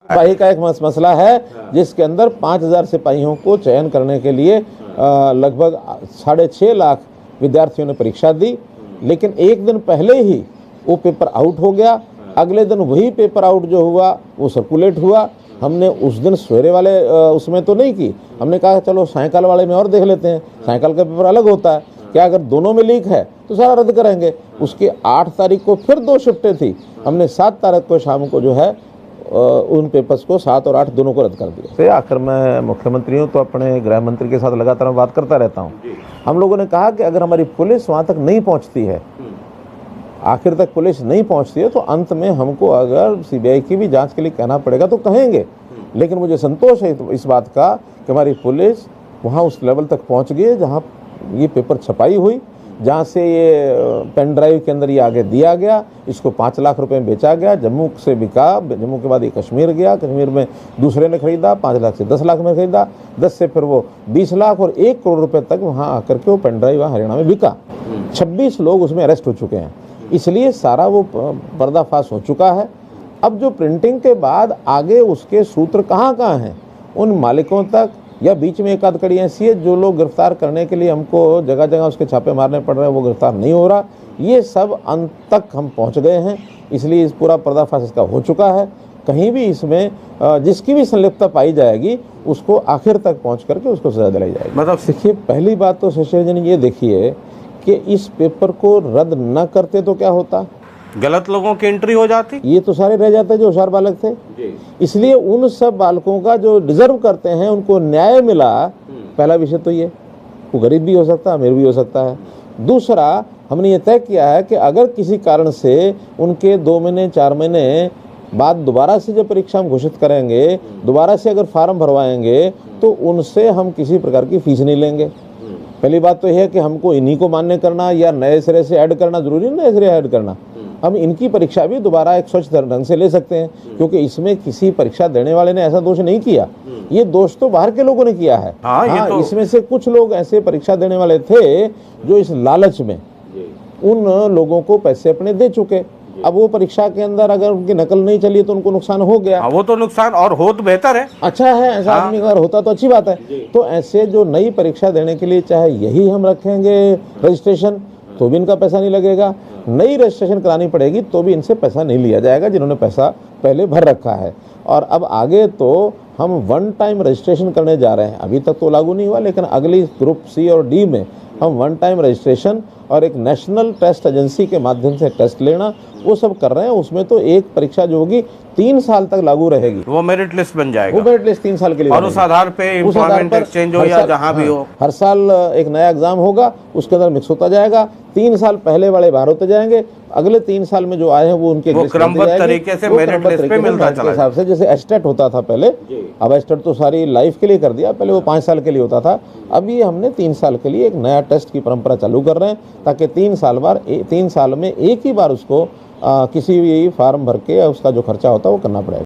सिपाही का एक मसला है जिसके अंदर 5000 सिपाहियों को चयन करने के लिए लगभग 6.5 लाख विद्यार्थियों ने परीक्षा दी, लेकिन एक दिन पहले ही वो पेपर आउट हो गया। अगले दिन वही पेपर आउट जो हुआ वो सर्कुलेट हुआ। हमने उस दिन सवेरे वाले उसमें तो नहीं की, हमने कहा चलो सायकाल वाले में और देख लेते हैं, सायकाल का पेपर अलग होता है क्या, अगर दोनों में लीक है तो सारा रद्द करेंगे। उसके 8 तारीख को फिर 2 शिफ्टें थी, हमने 7 तारीख को शाम को जो है उन पेपर्स को 7 और 8 दोनों को रद्द कर दिया। से आखिर मैं मुख्यमंत्री हूँ तो अपने गृह मंत्री के साथ लगातार बात करता रहता हूँ। हम लोगों ने कहा कि अगर हमारी पुलिस वहाँ तक नहीं पहुँचती है, आखिर तक पुलिस नहीं पहुँचती है, तो अंत में हमको अगर सीबीआई की भी जांच के लिए कहना पड़ेगा तो कहेंगे। लेकिन मुझे संतोष है इस बात का कि हमारी पुलिस वहाँ उस लेवल तक पहुँच गई है जहाँ ये पेपर छपाई हुई, जहाँ से ये पेन ड्राइव के अंदर ये आगे दिया गया, इसको 5 लाख रुपए में बेचा गया, जम्मू से बिका, जम्मू के बाद ये कश्मीर गया, कश्मीर में दूसरे ने खरीदा, 5 लाख से 10 लाख में खरीदा, 10 से फिर वो 20 लाख और 1 करोड़ रुपए तक वहाँ आकर के वो पेन ड्राइव हरियाणा में बिका। 26 लोग उसमें अरेस्ट हो चुके हैं, इसलिए सारा वो पर्दाफाश हो चुका है। अब जो प्रिंटिंग के बाद आगे उसके सूत्र कहाँ हैं, उन मालिकों तक या बीच में एक आध कड़ी ऐसी है जो लोग गिरफ्तार करने के लिए हमको जगह जगह उसके छापे मारने पड़ रहे हैं, वो गिरफ्तार नहीं हो रहा। ये सब अंत तक हम पहुंच गए हैं, इसलिए इस पूरा पर्दाफाश इसका हो चुका है। कहीं भी इसमें जिसकी भी संलिप्तता पाई जाएगी उसको आखिर तक पहुंच करके उसको सजा दिलाई जाएगी। मतलब देखिए, पहली बात तो शशि जी ये देखिए कि इस पेपर को रद्द न करते तो क्या होता, गलत लोगों की एंट्री हो जाती, ये तो सारे रह जाते जो होशियार बालक थे। इसलिए उन सब बालकों का जो डिजर्व करते हैं उनको न्याय मिला। पहला विषय तो ये, वो गरीब भी हो सकता है, अमीर भी हो सकता है। दूसरा, हमने ये तय किया है कि अगर किसी कारण से उनके 2 महीने 4 महीने बाद दोबारा से जब परीक्षा हम घोषित करेंगे, दोबारा से अगर फार्म भरवाएंगे तो उनसे हम किसी प्रकार की फीस नहीं लेंगे। पहली बात तो यह है कि हमको इन्हीं को मान्य करना या नए सिरे से ऐड करना जरूरी नहीं, नए सिरे ऐड करना, हम इनकी परीक्षा भी दोबारा एक स्वच्छ ढंग से ले सकते हैं, क्योंकि इसमें किसी परीक्षा देने वाले ने ऐसा दोष नहीं किया, ये दोष तो बाहर के लोगों ने किया है। हाँ, तो इसमें से कुछ लोग ऐसे परीक्षा देने वाले थे जो इस लालच में उन लोगों को पैसे अपने दे चुके। अब वो परीक्षा के अंदर अगर उनकी नकल नहीं चली तो उनको नुकसान हो गया। वो तो नुकसान, और हो तो बेहतर है, अच्छा है, ऐसा आदमी अगर होता तो अच्छी बात है। तो ऐसे जो नई परीक्षा देने के लिए चाहे यही हम रखेंगे रजिस्ट्रेशन, तो भी इनका पैसा नहीं लगेगा। नई रजिस्ट्रेशन करानी पड़ेगी तो भी इनसे पैसा नहीं लिया जाएगा जिन्होंने पैसा पहले भर रखा है। और अब आगे तो हम 1 टाइम रजिस्ट्रेशन करने जा रहे हैं, अभी तक तो लागू नहीं हुआ, लेकिन अगली ग्रुप सी और डी में हम 1 टाइम रजिस्ट्रेशन और एक नेशनल टेस्ट एजेंसी के माध्यम से टेस्ट लेना, वो सब कर रहे हैं। उसमें तो एक परीक्षा जो होगी 3 साल तक लागू रहेगी, वो मेरिट लिस्ट बन जाएगा, वो मेरिट लिस्ट 3 साल के लिए, और उस आधार पे एम्प्लॉयमेंट एक्सचेंज हो या जहां भी हो, हर साल एक नया एग्जाम होगा, उसके अंदर मिक्स होता जाएगा। 3 साल पहले वाले बाहर होते जाएंगे, अगले 3 साल में जो आए हैं वो उनके क्रमबद्ध तरीके से मेरिट लिस्ट पे मिलता चला हिसाब से। जैसे एस्टेट होता था पहले, अब एस्टेट तो सारी लाइफ के लिए कर दिया, पहले वो 5 साल के लिए होता था। अब ये हमने 3 साल के लिए एक नया टेस्ट की परंपरा चालू कर रहे हैं, ताकि 3 साल में एक ही बार उसको किसी भी फार्म भर के उसका जो खर्चा होता है वो करना पड़ेगा।